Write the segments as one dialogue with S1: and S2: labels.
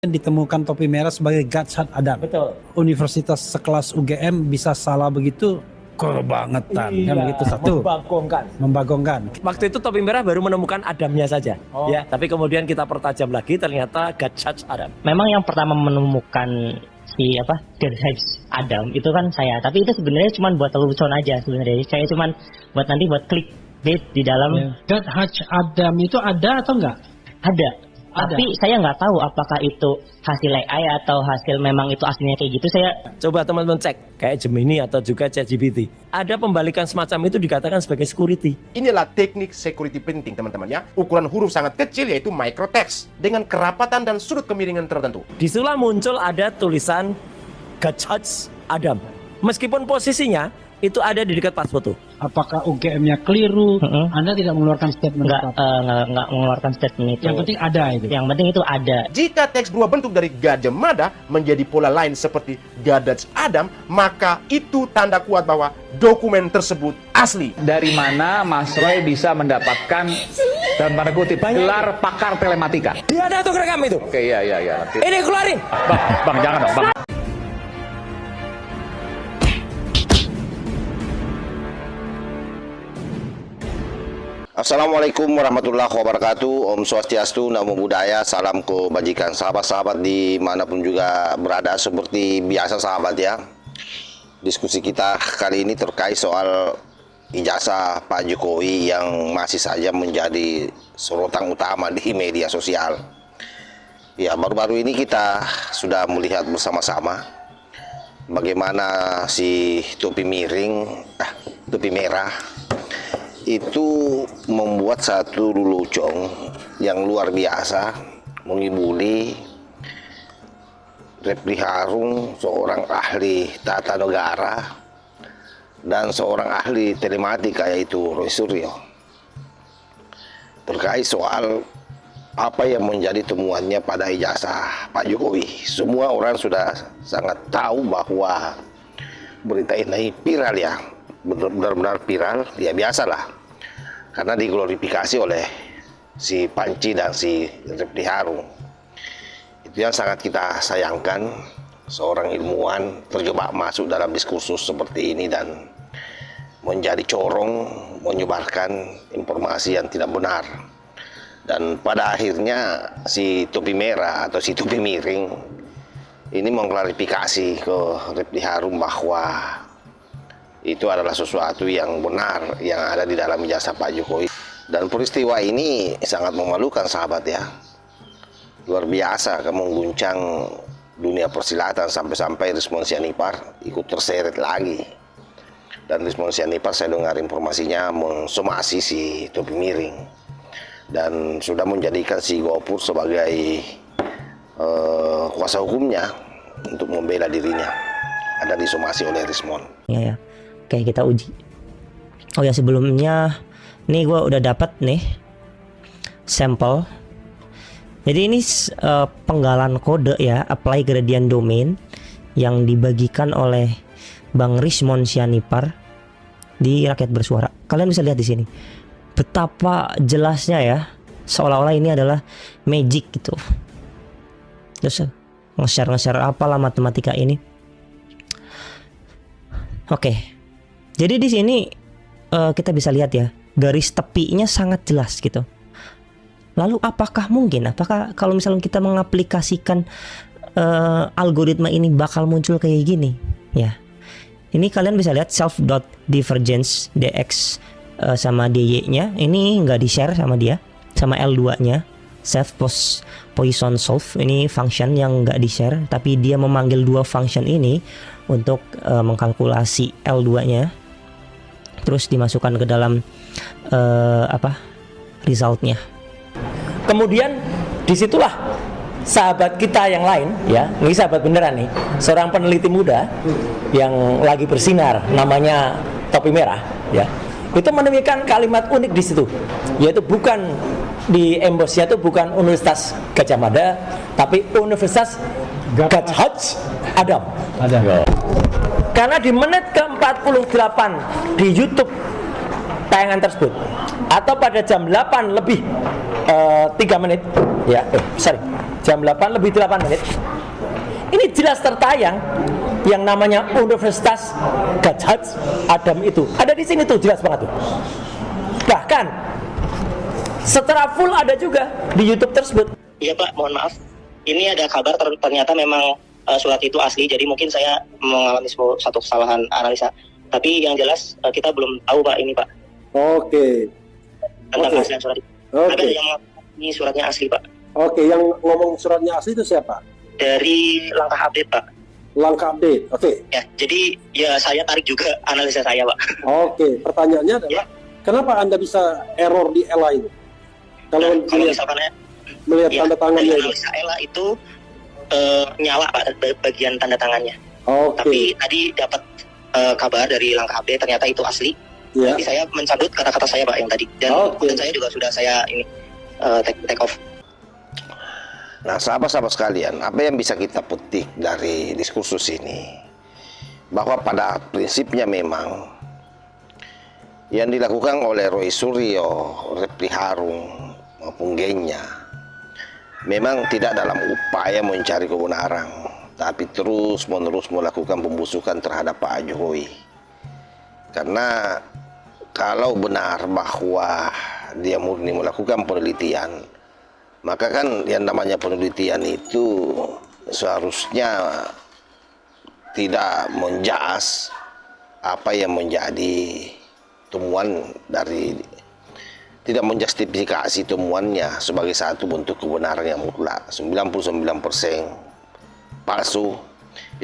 S1: ditemukan topi merah sebagai Gajah Adam.
S2: Betul.
S1: Universitas sekelas UGM bisa salah begitu, kebangetan.
S2: Iya,
S1: Kan begitu satu. Membagongkan.
S2: Waktu itu topi merah baru menemukan Adamnya saja, ya. Tapi kemudian kita pertajam lagi, ternyata Gajah Adam.
S3: Memang yang pertama menemukan si Gajah Adam itu kan saya. Tapi itu sebenarnya cuma buat lelucon aja sebenarnya. Saya cuma buat nanti buat clickbait di dalam.
S1: Gajah Adam itu ada atau enggak?
S3: Ada. Tapi saya nggak tahu apakah itu hasil AI atau hasil memang itu aslinya kayak gitu. Saya
S2: coba teman-teman cek kayak Gemini atau juga ChatGPT. Ada pembalikan semacam itu dikatakan sebagai security.
S4: Inilah teknik security printing, teman-teman ya. Ukuran huruf sangat kecil yaitu microtext dengan kerapatan dan sudut kemiringan tertentu.
S2: Disitulah muncul ada tulisan Gajah Adam. Meskipun posisinya itu ada di dekat pas foto.
S1: Apakah UGM-nya keliru? Anda tidak mengeluarkan statement?
S3: Nggak mengeluarkan statement itu.
S1: Yang penting ada itu.
S3: Yang penting itu ada.
S4: Jika teks berubah bentuk dari Gajah Mada menjadi pola lain seperti Gajah Adam, maka itu tanda kuat bahwa dokumen tersebut asli.
S5: Dari mana Mas Roy bisa mendapatkan dalam tanda kutip gelar pakar telematika?
S2: Dia ada tuh rekam itu.
S5: Oke, iya.
S2: Ini keluarin.
S5: Bang, jangan dong, Bang.
S6: Assalamualaikum warahmatullahi wabarakatuh. Om Swastiastu, Namo Buddhaya, salam kebajikan. Sahabat-sahabat dimanapun juga berada, seperti biasa sahabat ya. Diskusi kita kali ini terkait soal ijazah Pak Jokowi yang masih saja menjadi sorotan utama di media sosial. Ya, baru-baru ini kita sudah melihat bersama-sama bagaimana si topi merah itu membuat satu lelucon yang luar biasa, mengibuli Refdy Harun, seorang ahli tata negara dan seorang ahli telematika yaitu Roy Suryo, terkait soal apa yang menjadi temuannya pada ijazah Pak Jokowi. Semua orang sudah sangat tahu bahwa berita ini viral ya, benar-benar viral, ya biasalah, karena diglorifikasi oleh si Panci dan si Refdy Harun. Itu yang sangat kita sayangkan, seorang ilmuwan terjebak masuk dalam diskursus seperti ini dan menjadi corong, menyebarkan informasi yang tidak benar. Dan pada akhirnya si topi merah atau si topi miring ini mengklarifikasi ke Refdy Harun bahwa itu adalah sesuatu yang benar yang ada di dalam ijazah Pak Jokowi. Dan peristiwa ini sangat memalukan sahabat ya, luar biasa, mengguncang dunia persilatan sampai-sampai Rizmon Sianipar ikut terseret lagi. Dan Rizmon Sianipar, saya dengar informasinya, mensomasi si topi miring dan sudah menjadikan si Gopur sebagai kuasa hukumnya untuk membela dirinya. Ada disomasi oleh Rizmon.
S3: Ya. Oke, kita uji. Oh ya, sebelumnya nih gue udah dapat nih sampel. Jadi ini penggalan kode ya, apply gradient domain yang dibagikan oleh Bang Rizmon Sianipar di Rakyat Bersuara. Kalian bisa lihat di sini betapa jelasnya ya, seolah-olah ini adalah magic gitu. Terus nge-share apalah matematika ini. Oke. Jadi di sini kita bisa lihat ya, garis tepinya sangat jelas gitu. Lalu apakah kalau misalnya kita mengaplikasikan algoritma ini bakal muncul kayak gini? Ya, ini kalian bisa lihat self dot divergence dx sama dy-nya ini nggak di share sama dia, sama L2-nya self Poisson solve ini function yang nggak di share, tapi dia memanggil dua function ini untuk mengkalkulasi L2-nya. Terus dimasukkan ke dalam resultnya.
S2: Kemudian disitulah sahabat kita yang lain ya, ini sahabat beneran nih, seorang peneliti muda yang lagi bersinar, namanya topi merah ya, itu menemukan kalimat unik di situ, yaitu bukan di embosnya itu bukan Universitas Gajah Mada, tapi Universitas Gajah Adam. Karena di menit ke-48 di YouTube tayangan tersebut, atau pada jam 8 lebih 3 menit ya, jam 8 lebih 8 menit. Ini jelas tertayang yang namanya Universitas Gadjah Adam itu. Ada di sini tuh, jelas banget tuh. Bahkan secara full ada juga di YouTube tersebut.
S7: Iya Pak, mohon maaf. Ini ada kabar ternyata memang surat itu asli, jadi mungkin saya mengalami satu kesalahan analisa. Tapi yang jelas kita belum tahu Pak ini Pak.
S8: Oke.
S7: Tentang keaslian surat itu.
S8: Oke.
S7: Ada yang mengatakan ini suratnya asli Pak.
S8: Oke, yang ngomong suratnya asli itu siapa?
S7: Dari Langkah Update Pak.
S8: Langkah Update. Oke.
S7: Ya, jadi ya saya tarik juga analisa saya Pak.
S8: Oke, pertanyaannya adalah kenapa Anda bisa error di ELA itu? Kalau
S7: misalkan
S8: melihat
S7: ya,
S8: tanda tangannya itu.
S7: analisa ELA itu nyala Pak, bagian tanda tangannya.
S8: Oke.
S7: Tapi tadi dapat kabar dari Langkah Update ternyata itu asli.
S8: Ya.
S7: Jadi saya mencabut kata-kata saya Pak yang tadi. Dan saya juga sudah saya ini take off.
S6: Nah, sahabat-sahabat sekalian, apa yang bisa kita petik dari diskursus ini? Bahwa pada prinsipnya memang yang dilakukan oleh Roy Suryo, Refli Harun, maupun gengnya memang tidak dalam upaya mencari kebenaran, tapi terus-menerus melakukan pembusukan terhadap Pak Jokowi. Karena kalau benar bahwa dia murni melakukan penelitian, maka kan yang namanya penelitian itu seharusnya tidak menjas apa yang menjadi temuan dari, tidak menjustifikasi temuannya sebagai satu bentuk kebenaran yang mutlak. 99% palsu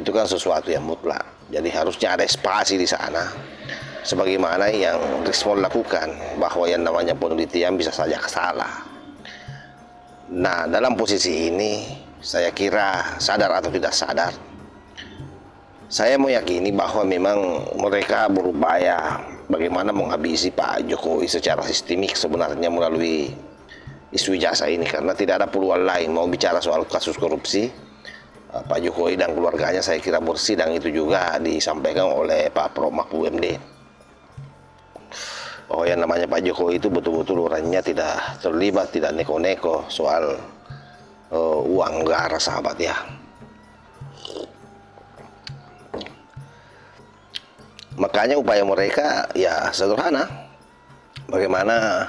S6: itu kan sesuatu yang mutlak. Jadi harusnya ada spasi di sana, sebagaimana yang Rismon lakukan, bahwa yang namanya penelitian bisa saja salah. Nah, dalam posisi ini saya kira sadar atau tidak sadar, saya meyakini bahwa memang mereka berupaya bagaimana menghabisi Pak Jokowi secara sistemik sebenarnya melalui isu ijazah ini, karena tidak ada peluang lain. Mau bicara soal kasus korupsi, Pak Jokowi dan keluarganya saya kira bersih, dan itu juga disampaikan oleh Pak Prof Mahfud MD. Oh, yang namanya Pak Jokowi itu betul-betul orangnya tidak terlibat, tidak neko-neko soal uang negara, sahabat ya. Makanya upaya mereka ya sederhana. Bagaimana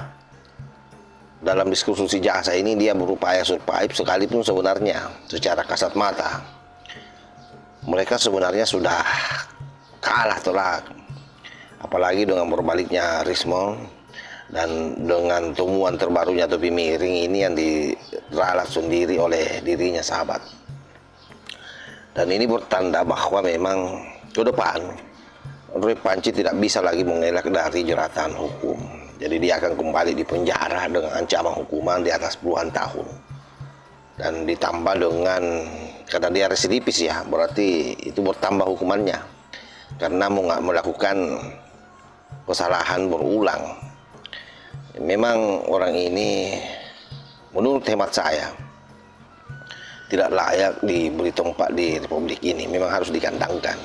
S6: dalam diskursus ijazah ini dia berupaya survive, sekalipun sebenarnya secara kasat mata mereka sebenarnya sudah kalah telak. Apalagi dengan berbaliknya Rismon dan dengan temuan terbarunya topi miring ini yang diralat sendiri oleh dirinya, sahabat. Dan ini bertanda bahwa memang ke depan Roy Panci tidak bisa lagi mengelak dari jeratan hukum. Jadi dia akan kembali di penjara dengan ancaman hukuman di atas puluhan tahun. Dan ditambah dengan, karena dia residivis ya, berarti itu bertambah hukumannya. Karena melakukan kesalahan berulang. Memang orang ini menurut hemat saya tidak layak diberi tempat di republik ini. Memang harus dikandangkan.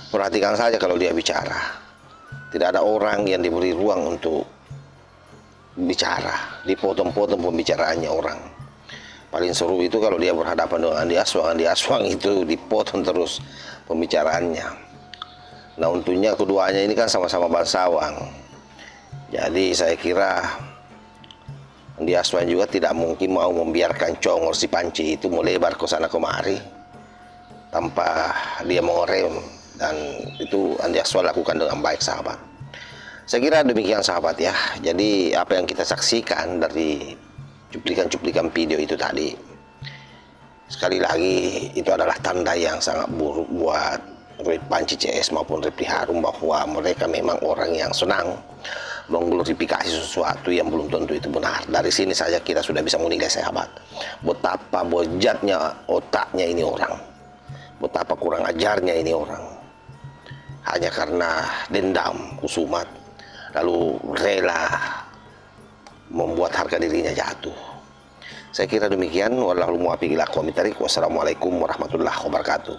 S6: Perhatikan saja kalau dia bicara, tidak ada orang yang diberi ruang untuk bicara, dipotong-potong pembicaraannya orang. Paling seru itu kalau dia berhadapan dengan Andi Aswang itu dipotong terus pembicaraannya. Nah, untungnya keduanya ini kan sama-sama bangsawan. Jadi saya kira Andi Aswan juga tidak mungkin mau membiarkan congor si Panci itu melebar ke sana kemari tanpa dia mengerem, dan itu Andi Aswan lakukan dengan baik, sahabat. Saya kira demikian, sahabat ya. Jadi apa yang kita saksikan dari cuplikan-cuplikan video itu tadi, sekali lagi itu adalah tanda yang sangat buruk buat Roy Panci CS maupun Refli Harun, bahwa mereka memang orang yang senang mengglorifikasi sesuatu yang belum tentu itu benar. Dari sini saja kita sudah bisa menilai, sahabat, betapa bejatnya otaknya ini orang, betapa kurang ajarnya ini orang. Hanya karena dendam, kusumat, lalu rela membuat harga dirinya jatuh. Saya kira demikian. Wallahul muwaffiq ila aqwamit thoriq. Wassalamualaikum warahmatullahi wabarakatuh.